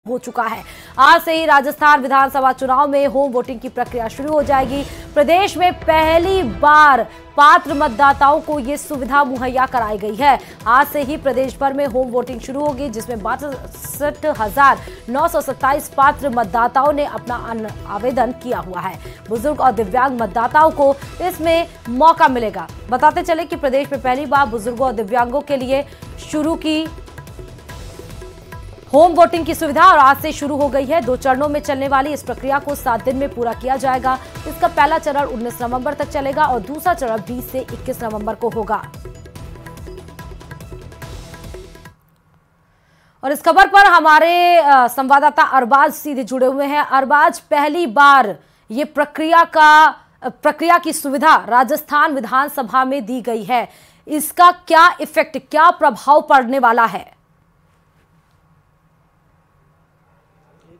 हो चुका है। आज से ही राजस्थान विधानसभा चुनाव में होम वोटिंग की प्रक्रिया शुरू हो जाएगी। प्रदेश में पहली बार पात्र मतदाताओं को ये सुविधा मुहैया कराई गई है। आज से ही प्रदेश भर में होम वोटिंग शुरू होगी, जिसमें 62,927 पात्र मतदाताओं ने अपना आवेदन किया हुआ है। बुजुर्ग और दिव्यांग मतदाताओं को इसमें मौका मिलेगा। बताते चले कि प्रदेश में पहली बार बुजुर्गों और दिव्यांगों के लिए शुरू की होम वोटिंग की सुविधा और आज से शुरू हो गई है। 2 चरणों में चलने वाली इस प्रक्रिया को 7 दिन में पूरा किया जाएगा। इसका पहला चरण 19 नवंबर तक चलेगा और दूसरा चरण 20 से 21 नवंबर को होगा। और इस खबर पर हमारे संवाददाता अरबाज सीधे जुड़े हुए हैं। अरबाज, पहली बार ये प्रक्रिया की सुविधा राजस्थान विधानसभा में दी गई है। इसका क्या इफेक्ट, क्या प्रभाव पड़ने वाला है?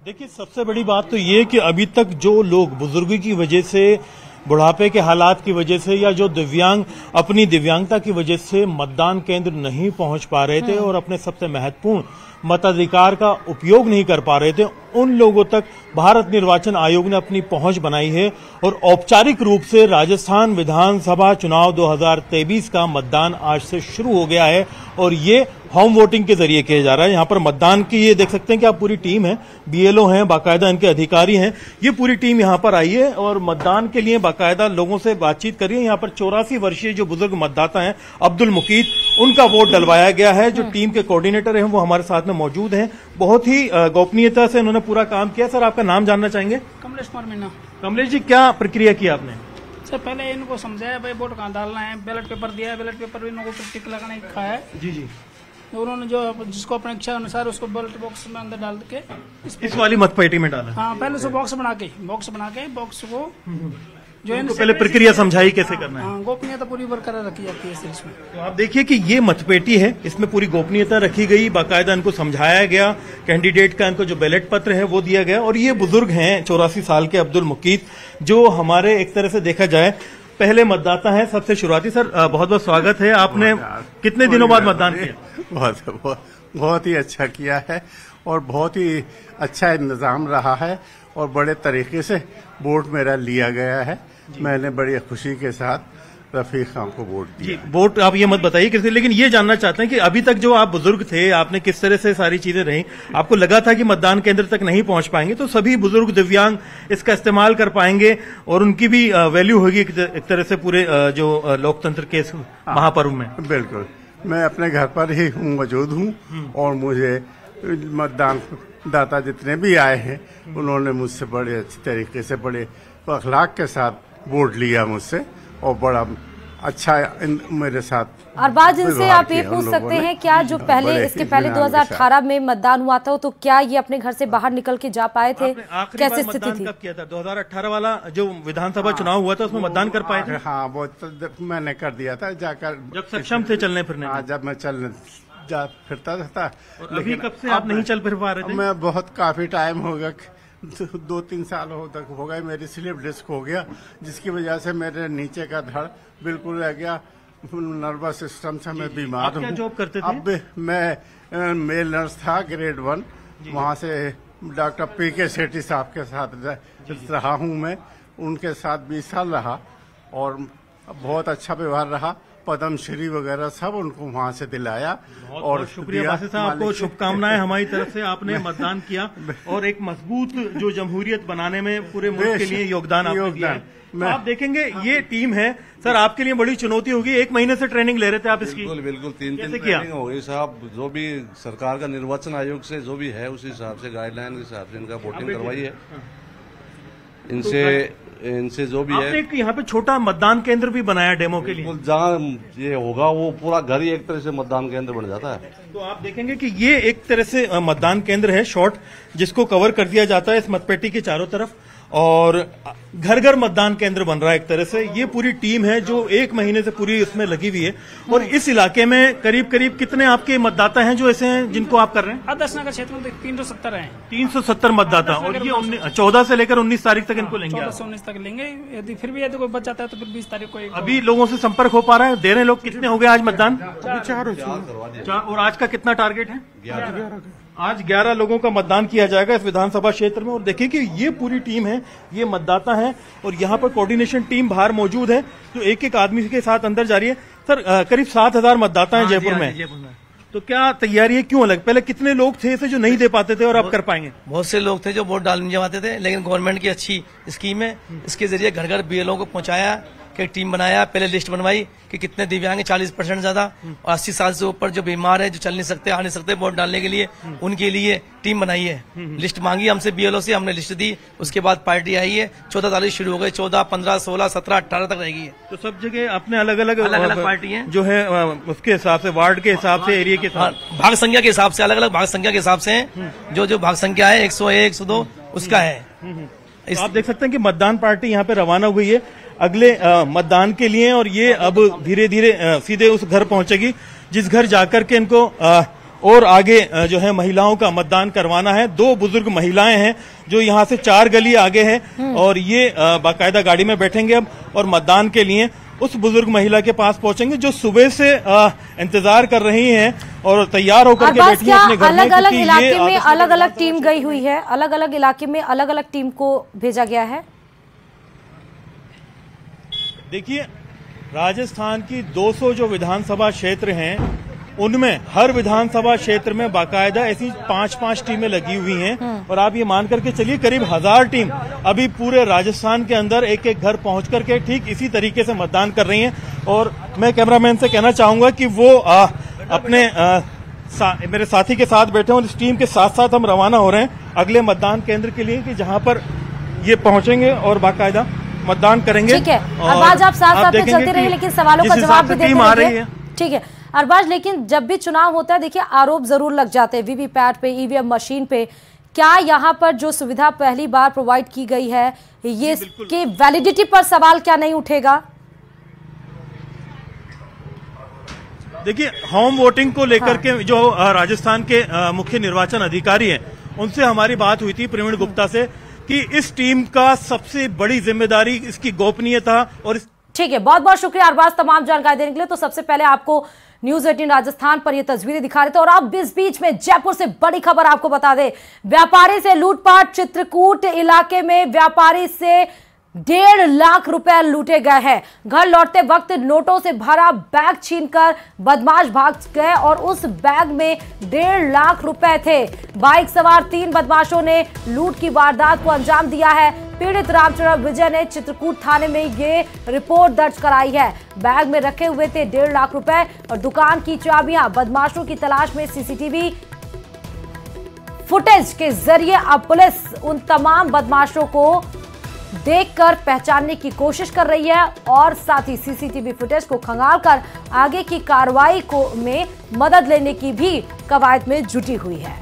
देखिए, सबसे बड़ी बात तो ये कि अभी तक जो लोग बुजुर्गी की वजह से, बुढ़ापे के हालात की वजह से या जो दिव्यांग अपनी दिव्यांगता की वजह से मतदान केंद्र नहीं पहुंच पा रहे थे और अपने सबसे महत्वपूर्ण मताधिकार का उपयोग नहीं कर पा रहे थे, उन लोगों तक भारत निर्वाचन आयोग ने अपनी पहुंच बनाई है और औपचारिक रूप से राजस्थान विधानसभा चुनाव 2023 का मतदान आज से शुरू हो गया है और ये होम वोटिंग के जरिए किया जा रहा है। यहाँ पर मतदान की ये देख सकते हैं कि आप पूरी टीम है, बीएलओ हैं, बाकायदा इनके अधिकारी हैं, ये पूरी टीम यहाँ पर आई है और मतदान के लिए बाकायदा लोगों से बातचीत करी है। यहाँ पर 84 वर्षीय जो बुजुर्ग मतदाता हैं अब्दुल मुकीत, उनका वोट डलवाया गया है। जो टीम के कोऑर्डिनेटर हैं वो हमारे साथ में मौजूद हैं। बहुत ही गोपनीयता से उन्होंने पूरा काम किया। सर, आपका नाम जानना चाहेंगे? कमलेश कुमार मीना। कमलेश जी, क्या प्रक्रिया की आपने? सर, पहले इनको समझाया भाई वोट कहाँ डालना है, बैलेट पेपर दिया है, बैलेट पेपर भी इनको टिक लगाने का है। जी। उन्होंने जो जिसको अपने इच्छा अनुसार उसको बैलेट बॉक्स में अंदर डाल के इस वाली मतपेटी में डाला। हाँ, पहले से बॉक्स बना के बॉक्स को जो है पहले प्रक्रिया समझाई कैसे करना है। हाँ, गोपनीयता पूरी बरकरार रखी जाती है इसमें। तो आप देखिए कि ये मतपेटी है, इसमें पूरी गोपनीयता रखी गई, बाकायदा इनको समझाया गया, कैंडिडेट का इनको जो बैलेट पत्र है वो दिया गया। और ये बुजुर्ग हैं 84 साल के अब्दुल मुकीत, जो हमारे एक तरह से देखा जाए पहले मतदाता है। सबसे शुरुआती सर, बहुत बहुत स्वागत है। आपने कितने दिनों बाद मतदान किया? बहुत ही अच्छा किया है और बहुत ही अच्छा इंतजाम रहा है और बड़े तरीके से वोट मेरा लिया गया है। मैंने बड़ी खुशी के साथ रफीक खान को वोट दिया। वोट आप ये मत बताइए कैसे, लेकिन ये जानना चाहते हैं कि अभी तक जो आप बुजुर्ग थे, आपने किस तरह से सारी चीजें रही? आपको लगा था कि मतदान केंद्र तक नहीं पहुंच पाएंगे, तो सभी बुजुर्ग दिव्यांग इसका इस्तेमाल कर पाएंगे और उनकी भी वैल्यू होगी एक तरह से पूरे जो लोकतंत्र के महापर्व में। बिल्कुल, मैं अपने घर पर ही मौजूद हूँ और मुझे मतदान दाता जितने भी आए हैं उन्होंने मुझसे बड़े अच्छे तरीके से, बड़े अखलाक के साथ वोट लिया मुझसे और बड़ा अच्छा मेरे साथ। अरबाज, इनसे आप ये पूछ सकते हैं क्या जो पहले इसके पहले 2018 में मतदान हुआ था, तो क्या ये अपने घर से बाहर निकल के जा पाए थे? कैसी स्थिति थी? कब किया था? 2018 वाला जो विधानसभा चुनाव हुआ था उसमें मतदान कर पाए थे? हाँ, वो तो मैंने कर दिया था जाकर, जब सक्षम थे चलने फिरने। हाँ, जब मैं जा फिरता था। अभी कब से आप नहीं चल फिर पा रहे थे? मैं बहुत काफी टाइम हो गया, 2-3 साल तक हो गए, मेरी स्लिप डिस्क हो गया, जिसकी वजह से मेरे नीचे का धड़ बिल्कुल रह गया। नर्वस सिस्टम से मैं बीमार हूँ। क्या जॉब करते थे? अब मैं मेल नर्स था, ग्रेड 1। वहाँ से डॉक्टर पीके सेठी साहब के साथ रहा हूँ मैं, उनके साथ 20 साल रहा और बहुत अच्छा व्यवहार रहा। पद्मश्री वगैरह सब उनको वहाँ से दिलाया। और शुक्रिया बासित साहब, आपको शुभकामनाएं हमारी तरफ से। आपने मतदान किया और एक मजबूत जो जमहूरियत बनाने में पूरे मुल्क के लिए योगदान आपने दिया है। तो आप देखेंगे ये टीम है। सर, आपके लिए बड़ी चुनौती होगी, 1 महीने से ट्रेनिंग ले रहे थे आप इसकी? बिल्कुल 3 दिन ट्रेनिंग हो गई साहब। जो भी सरकार का निर्वाचन आयोग से जो भी है उस हिसाब से, गाइडलाइन के हिसाब से इनका वोटिंग करवाई है। इनसे जो भी है, आपने यहाँ पे छोटा मतदान केंद्र भी बनाया डेमो के लिए। जहाँ ये होगा वो पूरा घर ही एक तरह से मतदान केंद्र बन जाता है। तो आप देखेंगे कि ये एक तरह से मतदान केंद्र है शॉर्ट, जिसको कवर कर दिया जाता है इस मतपेटी के चारों तरफ और घर घर मतदान केंद्र बन रहा है एक तरह से। ये पूरी टीम है जो 1 महीने से पूरी इसमें लगी हुई है। और इस इलाके में करीब करीब कितने आपके मतदाता हैं जो ऐसे हैं जिनको आप कर रहे हैं? आदर्श नगर क्षेत्र में 370 हैं। 370 मतदाता, और ये 14 से लेकर 19 तारीख तक इनको लेंगे? 14 से 19 तक लेंगे। यदि फिर भी यदि कोई बच जाता है तो फिर 20 तारीख को। अभी लोगों से संपर्क हो पा रहा है? दे रहे हैं लोग? कितने हो गए आज मतदान? 4। और आज का कितना टारगेट है? 11। आज 11 लोगों का मतदान किया जाएगा इस विधानसभा क्षेत्र में। और देखिए कि ये पूरी टीम है, ये मतदाता है और यहाँ पर कोऑर्डिनेशन टीम बाहर मौजूद है जो एक एक आदमी के साथ अंदर जा रही है। सर, करीब 7,000 मतदाता हैं जयपुर में, तो क्या तैयारी है, क्यों अलग? पहले कितने लोग थे ऐसे जो नहीं दे पाते थे और अब कर पाएंगे? बहुत से लोग थे जो वोट डालने जाते थे, लेकिन गवर्नमेंट की अच्छी स्कीम है, इसके जरिए घर घर बीएलओ को पहुंचाया कि टीम बनाया, पहले लिस्ट बनवाई कि कितने दिव्यांग 40% ज्यादा और 80 साल से ऊपर जो बीमार है, जो चल नहीं सकते, आ नहीं सकते वोट डालने के लिए, उनके लिए टीम बनाई है। लिस्ट मांगी हमसे बीएलओ से, हमने लिस्ट दी, उसके बाद पार्टी आई है। 14 तारीख शुरू हो गई, 14, 15, 16, 17, 18 तक रहेगी। तो सब जगह अपने अलग अलग पार्टी है जो है उसके हिसाब से, वार्ड के हिसाब से, एरिया के हिसाब, भाग संख्या के हिसाब से, अलग अलग भाग संख्या के हिसाब से जो भाग संख्या है 101, 102 उसका है। तो आप देख सकते हैं कि मतदान पार्टी यहाँ पे रवाना हुई है अगले मतदान के लिए और ये अब धीरे धीरे सीधे उस घर पहुंचेगी जिस घर जाकर के इनको और आगे जो है महिलाओं का मतदान करवाना है। 2 बुजुर्ग महिलाएं हैं जो यहाँ से 4 गली आगे है और ये बाकायदा गाड़ी में बैठेंगे अब और मतदान के लिए उस बुजुर्ग महिला के पास पहुंचेंगे जो सुबह से इंतजार कर रही हैं और तैयार होकर के बैठी है अपने घर में। अलग अलग इलाके में अलग अलग टीम गई हुई है, अलग अलग इलाके में अलग अलग टीम को भेजा गया है। देखिए, राजस्थान की 200 जो विधानसभा क्षेत्र हैं उनमें हर विधानसभा क्षेत्र में बाकायदा ऐसी 5-5 टीमें लगी हुई हैं और आप ये मान करके चलिए करीब 1000 टीम अभी पूरे राजस्थान के अंदर एक एक घर पहुंच करके ठीक इसी तरीके से मतदान कर रही हैं। और मैं कैमरामैन से कहना चाहूंगा कि वो अपने मेरे साथी के साथ बैठे हैं और इस टीम के साथ साथ हम रवाना हो रहे हैं अगले मतदान केंद्र के लिए कि जहां पर ये पहुंचेंगे और बाकायदा मतदान करेंगे। ठीक है अरबाज, आप साथ साथ में चलते रहिए लेकिन सवालों का जवाब भी देते रहिए। ठीक है अरबाज, लेकिन जब भी चुनाव होता है देखिए आरोप जरूर लग जाते हैं वीवीपैट पे, ईवीएम मशीन पे। क्या यहाँ पर जो सुविधा पहली बार प्रोवाइड की गई है ये के वैलिडिटी पर सवाल क्या नहीं उठेगा? देखिए, होम वोटिंग को लेकर के जो राजस्थान के मुख्य निर्वाचन अधिकारी हैं उनसे हमारी बात हुई थी प्रवीण गुप्ता से कि इस टीम का सबसे बड़ी जिम्मेदारी इसकी गोपनीयता और ठीक है, बहुत बहुत शुक्रिया अरबाज तमाम जानकारी देने के लिए। तो सबसे पहले आपको न्यूज 18 राजस्थान पर ये तस्वीरें दिखा रहे थे और अब इस बीच में जयपुर से बड़ी खबर आपको बता दें, व्यापारी से लूटपाट। चित्रकूट इलाके में व्यापारी से 1.5 लाख रुपए लूटे गए हैं। घर लौटते वक्त नोटों से भरा बैग छीनकर बदमाश भाग गए और उस बैग में 1.5 लाख रुपए थे। बाइक सवार 3 बदमाशों ने लूट की वारदात को अंजाम दिया है। पीड़ित रामचंद्र विजय ने चित्रकूट थाने में ये रिपोर्ट दर्ज कराई है। बैग में रखे हुए थे 1.5 लाख रुपए और दुकान की चाबियां। बदमाशों की तलाश में सीसीटीवी फुटेज के जरिए अब पुलिस उन तमाम बदमाशों को देखकर पहचानने की कोशिश कर रही है और साथ ही सीसीटीवी फुटेज को खंगालकर आगे की कार्रवाई में मदद लेने की भी कवायद में जुटी हुई है।